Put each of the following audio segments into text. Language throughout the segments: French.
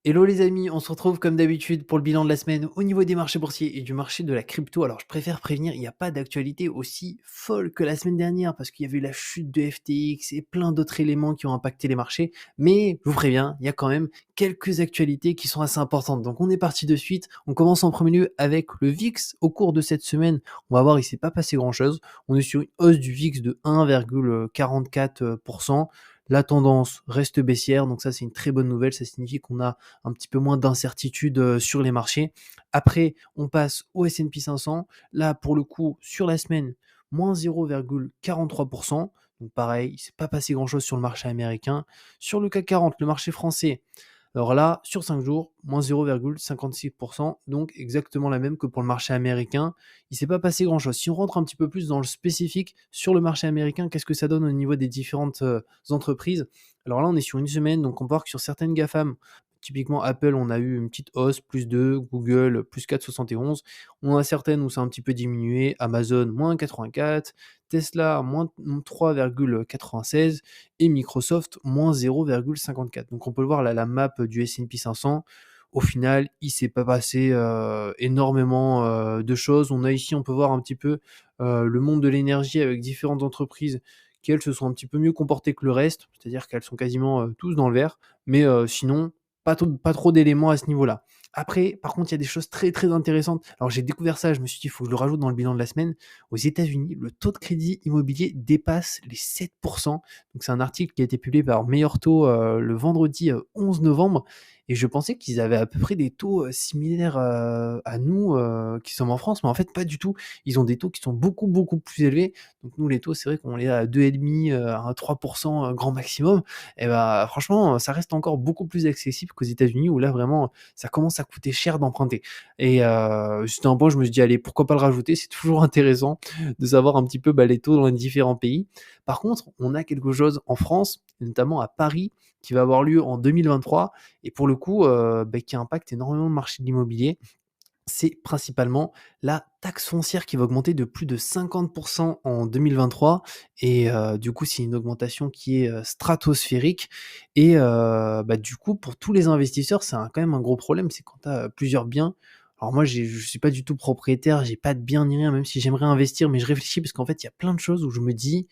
Hello les amis, on se retrouve comme d'habitude pour le bilan de la semaine au niveau des marchés boursiers et du marché de la crypto. Alors je préfère prévenir, il n'y a pas d'actualité aussi folle que la semaine dernière parce qu'il y avait eu la chute de FTX et plein d'autres éléments qui ont impacté les marchés. Mais je vous préviens, il y a quand même quelques actualités qui sont assez importantes. Donc on est parti de suite. On commence en premier lieu avec le VIX. Au cours de cette semaine, on va voir, il ne s'est pas passé grand-chose. On est sur une hausse du VIX de 1,44%. La tendance reste baissière, donc ça c'est une très bonne nouvelle, ça signifie qu'on a un petit peu moins d'incertitude sur les marchés. Après, on passe au S&P 500. Là, pour le coup, sur la semaine, moins 0,43%. Donc pareil, il ne s'est pas passé grand-chose sur le marché américain. Sur le CAC 40, le marché français, alors là, sur 5 jours, moins 0,56%, donc exactement la même que pour le marché américain. Il ne s'est pas passé grand-chose. Si on rentre un petit peu plus dans le spécifique sur le marché américain, qu'est-ce que ça donne au niveau des différentes entreprises? Alors là, on est sur une semaine, donc on peut voir que sur certaines GAFAM, typiquement Apple, on a eu une petite hausse, plus 2, Google, plus 4,71. On a certaines où ça a un petit peu diminué, Amazon, moins 84, Tesla, moins 3,96 et Microsoft, moins 0,54. Donc on peut le voir là, la map du S&P 500. Au final, il ne s'est pas passé énormément de choses. On a ici, on peut voir un petit peu le monde de l'énergie avec différentes entreprises qui, elles, se sont un petit peu mieux comportées que le reste, c'est-à-dire qu'elles sont quasiment tous dans le vert, mais sinon, pas trop d'éléments à ce niveau-là. Après, par contre, il y a des choses très très intéressantes. Alors j'ai découvert ça, je me suis dit, il faut que je le rajoute dans le bilan de la semaine. Aux États-Unis, le taux de crédit immobilier dépasse les 7%. Donc c'est un article qui a été publié par Meilleur Taux le vendredi 11 novembre. Et je pensais qu'ils avaient à peu près des taux similaires à nous qui sommes en France, mais en fait pas du tout. Ils ont des taux qui sont beaucoup beaucoup plus élevés. Donc nous les taux, c'est vrai qu'on est à 2,5 à 3% grand maximum. Et bah franchement, ça reste encore beaucoup plus accessible qu'aux États-Unis où là vraiment ça commence à coûter cher d'emprunter. Et c'était un point, je me suis dit allez, pourquoi pas le rajouter, c'est toujours intéressant de savoir un petit peu les taux dans les différents pays. Par contre, on a quelque chose en France, notamment à Paris, qui va avoir lieu en 2023 et pour le coup, qui impacte énormément le marché de l'immobilier. C'est principalement la taxe foncière qui va augmenter de plus de 50% en 2023 et du coup, c'est une augmentation qui est stratosphérique et du coup, pour tous les investisseurs, c'est quand même un gros problème, c'est quand tu as plusieurs biens. Alors moi, je suis pas du tout propriétaire, j'ai pas de bien ni rien, même si j'aimerais investir, mais je réfléchis parce qu'en fait, il y a plein de choses où je me dis: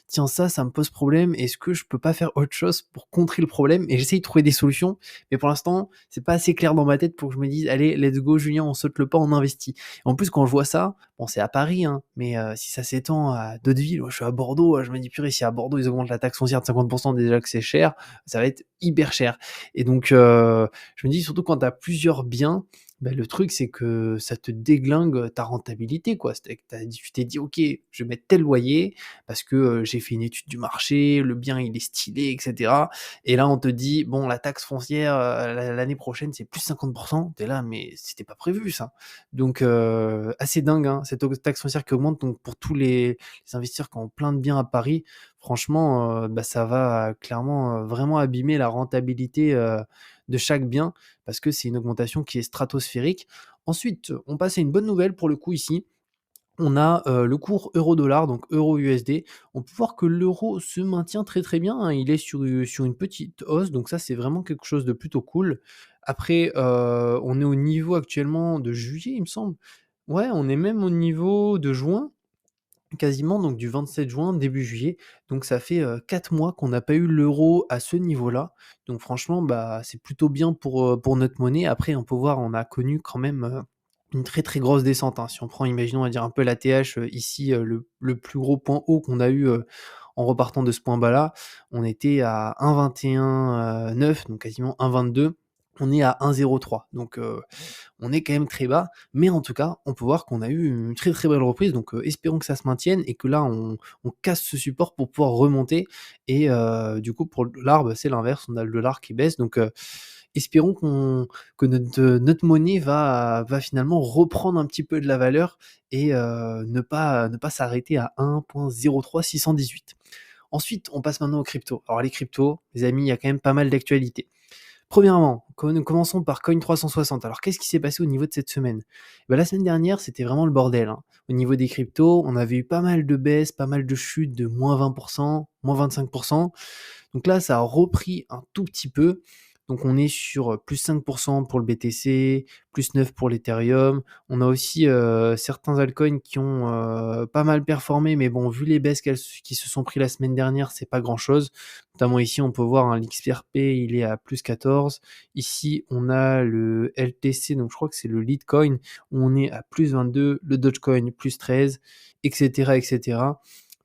«Tiens, ça me pose problème, est-ce que je peux pas faire autre chose pour contrer le problème?» et j'essaye de trouver des solutions, mais pour l'instant, c'est pas assez clair dans ma tête pour que je me dise: «Allez, let's go Julien, on saute le pas, on investit». En plus, quand je vois ça, bon, c'est à Paris, hein, mais si ça s'étend à d'autres villes, moi je suis à Bordeaux, je me dis: «Purée, si à Bordeaux, ils augmentent la taxe foncière de 50%, déjà que c'est cher, ça va être hyper cher» et donc je me dis surtout quand tu as plusieurs biens, le truc, c'est que ça te déglingue ta rentabilité, quoi. C'est que tu t'es dit: «OK, je vais mettre tel loyer parce que, j'ai fait une étude du marché, le bien il est stylé et cetera» et là, on te dit: «Bon, la taxe foncière, l'année prochaine, c'est plus 50%». Tu es là: «Mais c'était pas prévu ça». Donc assez dingue, hein, cette taxe foncière qui augmente donc pour tous les investisseurs qui ont plein de biens à Paris, franchement, ça va clairement, vraiment abîmer la rentabilité, de chaque bien parce que c'est une augmentation qui est stratosphérique. Ensuite, on passe à une bonne nouvelle pour le coup ici. On a le cours euro-dollar, donc euro-USD. On peut voir que l'euro se maintient très très bien, hein. Il est sur une petite hausse, donc ça c'est vraiment quelque chose de plutôt cool. Après, on est au niveau actuellement de juillet, il me semble. Ouais, on est même au niveau de juin, quasiment, donc du 27 juin, début juillet. Donc ça fait 4 mois qu'on n'a pas eu l'euro à ce niveau-là. Donc franchement, c'est plutôt bien pour notre monnaie. Après, on peut voir, on a connu quand même une très très grosse descente, hein. Si on prend, imaginons, on va dire un peu l'ATH ici, le plus gros point haut qu'on a eu en repartant de ce point bas-là, on était à 1,21,9, donc quasiment 1,22. On est à 1,03. Donc on est quand même très bas, mais en tout cas, on peut voir qu'on a eu une très très belle reprise, donc espérons que ça se maintienne et que là, on casse ce support pour pouvoir remonter et du coup, pour le dollar, c'est l'inverse, on a le dollar qui baisse, donc espérons que notre monnaie va finalement reprendre un petit peu de la valeur et ne pas s'arrêter à 1,03618. Ensuite, on passe maintenant aux cryptos. Alors les cryptos, les amis, il y a quand même pas mal d'actualités. Premièrement, commençons par Coin360. Alors, qu'est-ce qui s'est passé au niveau de cette semaine? La semaine dernière, c'était vraiment le bordel, hein. Au niveau des cryptos, on avait eu pas mal de baisses, pas mal de chutes de -20%, -25%. Donc là, ça a repris un tout petit peu. Donc on est sur plus 5% pour le BTC, plus 9 pour l'Ethereum. On a aussi certains altcoins qui ont pas mal performé, mais bon, vu les baisses qui se sont pris la semaine dernière, c'est pas grand-chose. Notamment ici, on peut voir l'XRP, il est à plus 14. Ici, on a le LTC, donc je crois que c'est le Litecoin, où on est à plus 22, le Dogecoin plus 13, etc., etc.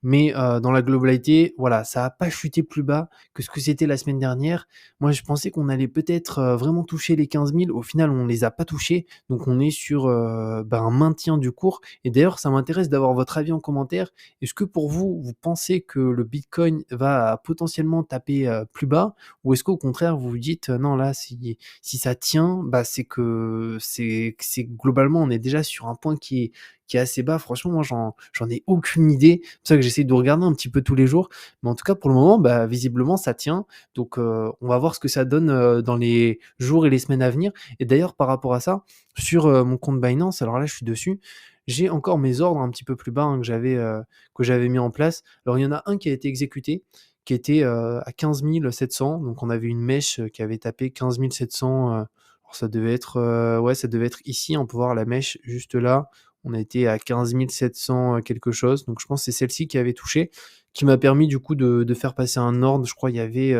Mais dans la globalité, voilà, ça a pas chuté plus bas que ce que c'était la semaine dernière. Moi, je pensais qu'on allait peut-être vraiment toucher les 15 000. Au final, on les a pas touchés. Donc, on est sur un maintien du cours. Et d'ailleurs, ça m'intéresse d'avoir votre avis en commentaire. Est-ce que pour vous, vous pensez que le Bitcoin va potentiellement taper plus bas? Ou est-ce qu'au contraire, vous vous dites, non, là, si ça tient, bah, c'est que c'est globalement, on est déjà sur un point qui est assez bas. Franchement, moi, j'en ai aucune idée. C'est pour ça que j'essaie de regarder un petit peu tous les jours. Mais en tout cas, pour le moment, bah, visiblement, ça tient. Donc, on va voir ce que ça donne dans les jours et les semaines à venir. Et d'ailleurs, par rapport à ça, sur mon compte Binance, alors là, je suis dessus. J'ai encore mes ordres un petit peu plus bas que j'avais mis en place. Alors, il y en a un qui a été exécuté, qui était à 15 700. Donc, on avait une mèche qui avait tapé 15 700. Alors, ça devait être, ouais, ça devait être ici. On peut voir la mèche juste là. On a été à 15 700 quelque chose. Donc je pense que c'est celle-ci qui avait touché, qui m'a permis du coup de faire passer un ordre. Je crois qu'il y avait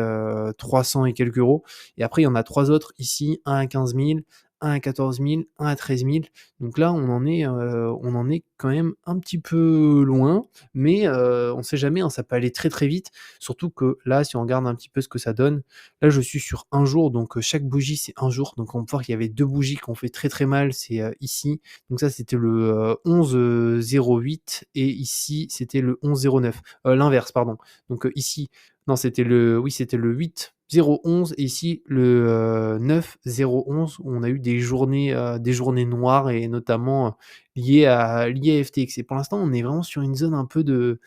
300 et quelques euros. Et après, il y en a trois autres ici, un à 15 000, un à 14 000, un à 13 000. Donc là, on en est quand même un petit peu loin, mais on ne sait jamais, hein, ça peut aller très très vite. Surtout que là, si on regarde un petit peu ce que ça donne, là je suis sur un jour, donc chaque bougie c'est un jour. Donc on peut voir qu'il y avait deux bougies qui ont fait très très mal, c'est ici. Donc ça c'était le 11,08 et ici c'était le 11,09. L'inverse, pardon. Donc ici, non, c'était le 8,011 et ici le 9,011 où on a eu des journées noires et notamment liées à FTX. Et pour l'instant, on est vraiment sur une zone un peu de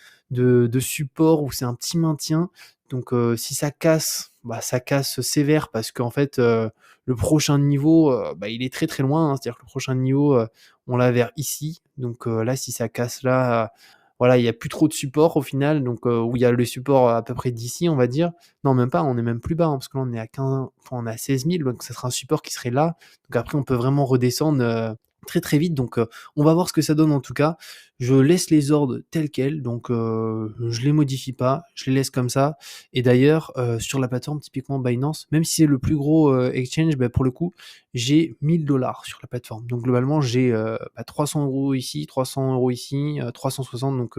support où c'est un petit maintien. Donc si ça casse, bah, ça casse sévère parce qu'en fait, le prochain niveau, bah, il est très très loin, hein. C'est-à-dire que le prochain niveau, on l'a vers ici. Donc là, si ça casse là, voilà, il y a plus trop de support au final. Donc où il y a le support à peu près d'ici, on va dire. Non, même pas, on est même plus bas, hein, parce que là, on est à 15, enfin, on est à 16 000, donc ça sera un support qui serait là. Donc après, on peut vraiment redescendre très très vite. Donc on va voir ce que ça donne en tout cas. Je laisse les ordres tels quels, donc je les modifie pas, je les laisse comme ça. Et d'ailleurs, sur la plateforme, typiquement Binance, même si c'est le plus gros exchange, bah, pour le coup, j'ai 1000 $ sur la plateforme. Donc globalement, j'ai 300 euros ici, 300 euros ici, 360, donc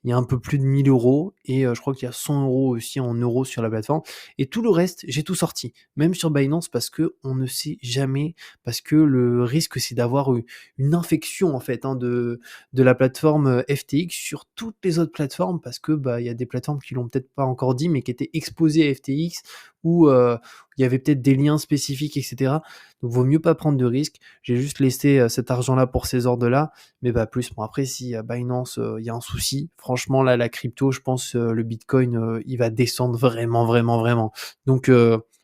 il y a un peu plus de 1000 euros et je crois qu'il y a 100 euros aussi en euros sur la plateforme. Et tout le reste, j'ai tout sorti, même sur Binance, parce que on ne sait jamais, parce que le risque, c'est d'avoir une infection en fait, hein, de la plateforme FTX sur toutes les autres plateformes, parce que bah, il y a des plateformes qui l'ont peut-être pas encore dit, mais qui étaient exposées à FTX, où il y avait peut-être des liens spécifiques, etc. Donc vaut mieux pas prendre de risques. J'ai juste laissé cet argent-là pour ces ordres-là, mais pas plus. Bon, après, si à Binance, il y a un souci, franchement, là, la crypto, je pense, le Bitcoin, il va descendre vraiment, vraiment, vraiment. Donc,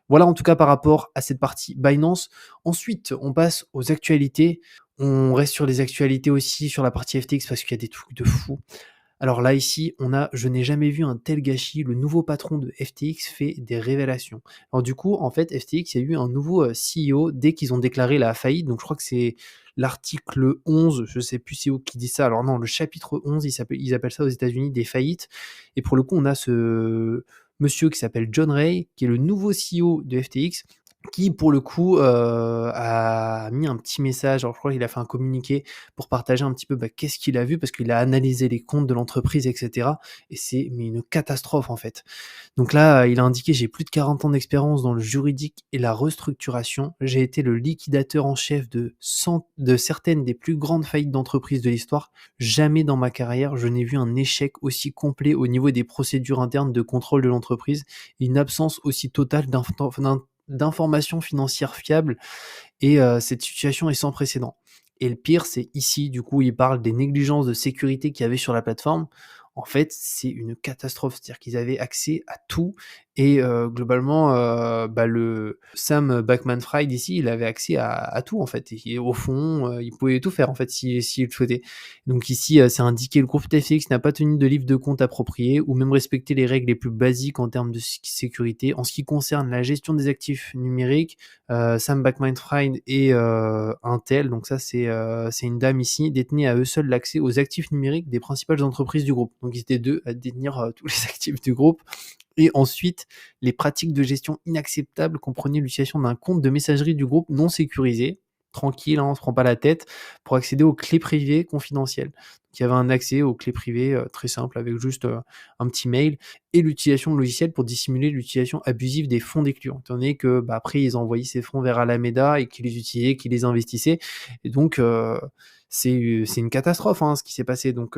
voilà, en tout cas, par rapport à cette partie Binance. Ensuite, on passe aux actualités. On reste sur les actualités aussi, sur la partie FTX, parce qu'il y a des trucs de fou. Alors là, ici, je n'ai jamais vu un tel gâchis. Le nouveau patron de FTX fait des révélations. Alors du coup, en fait, FTX, il y a eu un nouveau CEO dès qu'ils ont déclaré la faillite. Donc je crois que c'est l'article 11, je sais plus c'est où qui dit ça. Alors non, le chapitre 11, ils appellent ça aux États-Unis des faillites. Et pour le coup, on a ce monsieur qui s'appelle John Ray, qui est le nouveau CEO de FTX, qui pour le coup a mis un petit message, alors je crois qu'il a fait un communiqué pour partager un petit peu qu'est-ce qu'il a vu, parce qu'il a analysé les comptes de l'entreprise, etc. Et c'est une catastrophe en fait. Donc là, il a indiqué: j'ai plus de 40 ans d'expérience dans le juridique et la restructuration. J'ai été le liquidateur en chef de certaines des plus grandes faillites d'entreprises de l'histoire. Jamais dans ma carrière, je n'ai vu un échec aussi complet au niveau des procédures internes de contrôle de l'entreprise et une absence aussi totale d'informations financières fiables, et cette situation est sans précédent. Et le pire, c'est ici, du coup, il parle des négligences de sécurité qu'il y avait sur la plateforme. en fait, c'est une catastrophe. C'est-à-dire qu'ils avaient accès à tout et globalement, le Sam Bankman-Fried ici, il avait accès à tout en fait et au fond, il pouvait tout faire en fait s'il le souhaitait. Donc ici, c'est indiqué: «Le groupe FTX n'a pas tenu de livre de compte approprié ou même respecté les règles les plus basiques en termes de sécurité. En ce qui concerne la gestion des actifs numériques, Sam Bankman-Fried et Intel, donc ça c'est une dame ici, détenaient à eux seuls l'accès aux actifs numériques des principales entreprises du groupe». Donc ils étaient 2 à détenir tous les actifs du groupe. Et ensuite, les pratiques de gestion inacceptables comprenaient l'utilisation d'un compte de messagerie du groupe non sécurisé, tranquille, hein, on se prend pas la tête, pour accéder aux clés privées confidentielles. Donc il y avait un accès aux clés privées très simple avec juste un petit mail et l'utilisation de logiciels pour dissimuler l'utilisation abusive des fonds des clients. Étant donné que après ils envoyaient ces fonds vers Alameda et qu'ils les utilisaient, qu'ils les investissaient. Et donc c'est une catastrophe hein, ce qui s'est passé. Donc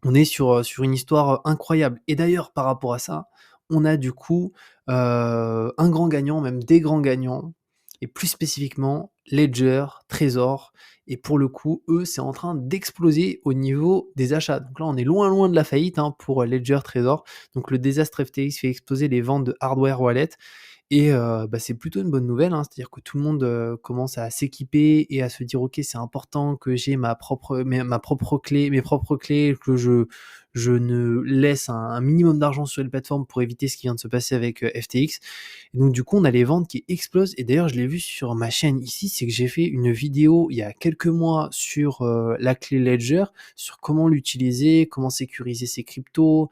on est sur une histoire incroyable. Et d'ailleurs, par rapport à ça, on a du coup un grand gagnant, même des grands gagnants, et plus spécifiquement Ledger, Trésor. Et pour le coup, eux, c'est en train d'exploser au niveau des achats. Donc là, on est loin, loin de la faillite hein, pour Ledger, Trésor. Donc le désastre FTX fait exploser les ventes de hardware wallet. Et c'est plutôt une bonne nouvelle, hein. C'est-à-dire que tout le monde, commence à s'équiper et à se dire: «OK, c'est important que j'ai ma propre clé mes propres clés, que je ne laisse un minimum d'argent sur les plateformes pour éviter ce qui vient de se passer avec, FTX». Et donc du coup, on a les ventes qui explosent et d'ailleurs, je l'ai vu sur ma chaîne ici, c'est que j'ai fait une vidéo il y a quelques mois sur, la clé Ledger, sur comment l'utiliser, comment sécuriser ses cryptos,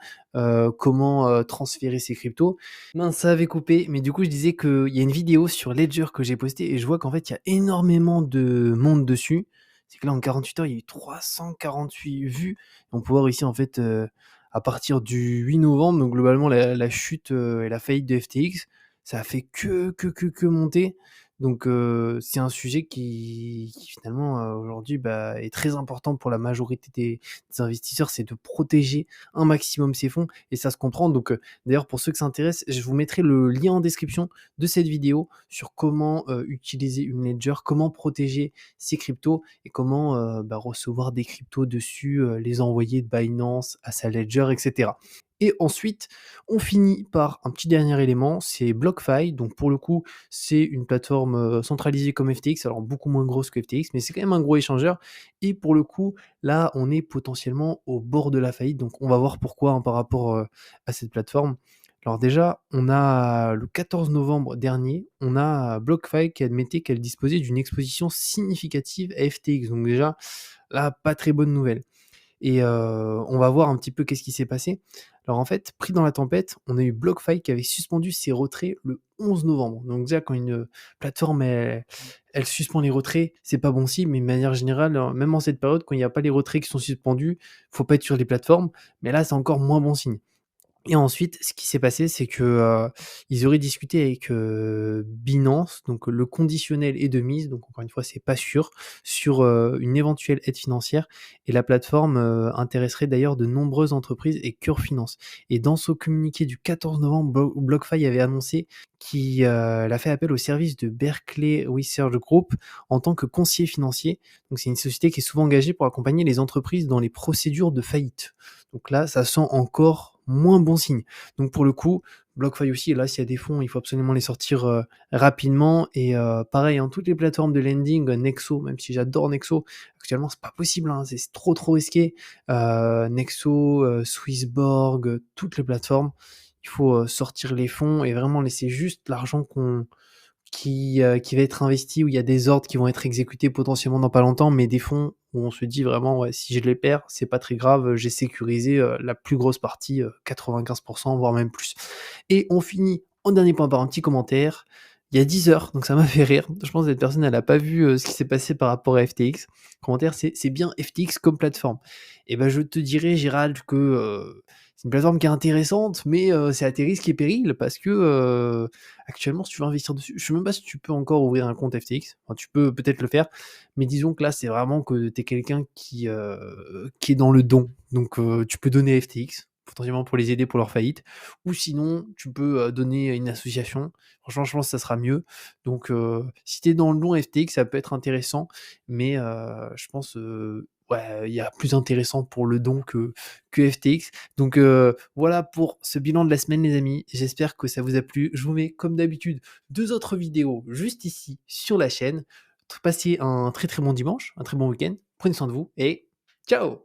comment, transférer ses cryptos. Mince, ça avait coupé, mais du coup, je disais qu'il y a une vidéo sur Ledger que j'ai postée et je vois qu'en fait, il y a énormément de monde dessus. C'est que là, en 48 heures, il y a eu 348 vues. On peut voir ici, en fait, à partir du 8 novembre, donc globalement, la chute et la faillite de FTX, ça a fait que monter. Donc, c'est un sujet qui finalement, aujourd'hui, est très important pour la majorité des investisseurs, c'est de protéger un maximum ses fonds et ça se comprend. Donc, d'ailleurs, pour ceux que ça intéresse, je vous mettrai le lien en description de cette vidéo sur comment utiliser une ledger, comment protéger ses cryptos et comment recevoir des cryptos dessus, les envoyer de Binance à sa ledger, etc. Et ensuite, on finit par un petit dernier élément, c'est BlockFi. Donc pour le coup, c'est une plateforme centralisée comme FTX, alors beaucoup moins grosse que FTX, mais c'est quand même un gros échangeur. Et pour le coup, là, on est potentiellement au bord de la faillite. Donc on va voir pourquoi hein, par rapport à cette plateforme. Alors déjà, on a le 14 novembre dernier, on a BlockFi qui admettait qu'elle disposait d'une exposition significative à FTX. Donc déjà, là, pas très bonne nouvelle. Et on va voir un petit peu qu'est-ce qui s'est passé. Alors en fait, pris dans la tempête, on a eu BlockFi qui avait suspendu ses retraits le 11 novembre. Donc déjà quand une plateforme elle suspend les retraits, c'est pas bon signe, mais de manière générale, même en cette période, quand il n'y a pas les retraits qui sont suspendus, faut pas être sur les plateformes, mais là c'est encore moins bon signe. Et ensuite, ce qui s'est passé, c'est que, ils auraient discuté avec, Binance, donc le conditionnel est de mise, donc encore une fois, c'est pas sûr, sur, une éventuelle aide financière et la plateforme, intéresserait d'ailleurs de nombreuses entreprises et Cure Finance. Et dans son communiqué du 14 novembre, BlockFi avait annoncé qu'il, a fait appel au service de Berkeley Research Group en tant que conseiller financier. Donc c'est une société qui est souvent engagée pour accompagner les entreprises dans les procédures de faillite. Donc là, ça sent encore moins bon signe. Donc pour le coup, BlockFi aussi, là, s'il y a des fonds, il faut absolument les sortir rapidement. Et pareil, hein, toutes les plateformes de lending, Nexo, même si j'adore Nexo, actuellement, c'est pas possible, hein, c'est trop risqué. Nexo, Swissborg, toutes les plateformes, il faut sortir les fonds et vraiment laisser juste l'argent qui va être investi, où il y a des ordres qui vont être exécutés potentiellement dans pas longtemps, mais des fonds où on se dit vraiment, ouais, si je les perds, c'est pas très grave, j'ai sécurisé la plus grosse partie, 95%, voire même plus. Et on finit en dernier point par un petit commentaire. Il y a 10 heures, donc ça m'a fait rire. Je pense que cette personne, elle a pas vu ce qui s'est passé par rapport à FTX. Commentaire, c'est bien FTX comme plateforme. Et ben je te dirais, Gérald, que c'est une plateforme qui est intéressante, mais c'est à tes risques et périls parce que actuellement, si tu veux investir dessus, je sais même pas si tu peux encore ouvrir un compte FTX. Enfin, tu peux peut-être le faire, mais disons que là, c'est vraiment que tu es quelqu'un qui est dans le don. Donc, tu peux donner à FTX, potentiellement pour les aider pour leur faillite, ou sinon, tu peux donner à une association. Franchement, je pense que ça sera mieux. Donc, si tu es dans le don FTX, ça peut être intéressant, mais je pense ouais, il y a plus intéressant pour le don que FTX. Donc voilà pour ce bilan de la semaine les amis, j'espère que ça vous a plu. Je vous mets comme d'habitude 2 autres vidéos juste ici sur la chaîne. Passez un très, très bon dimanche, un très bon week-end. Prenez soin de vous et ciao!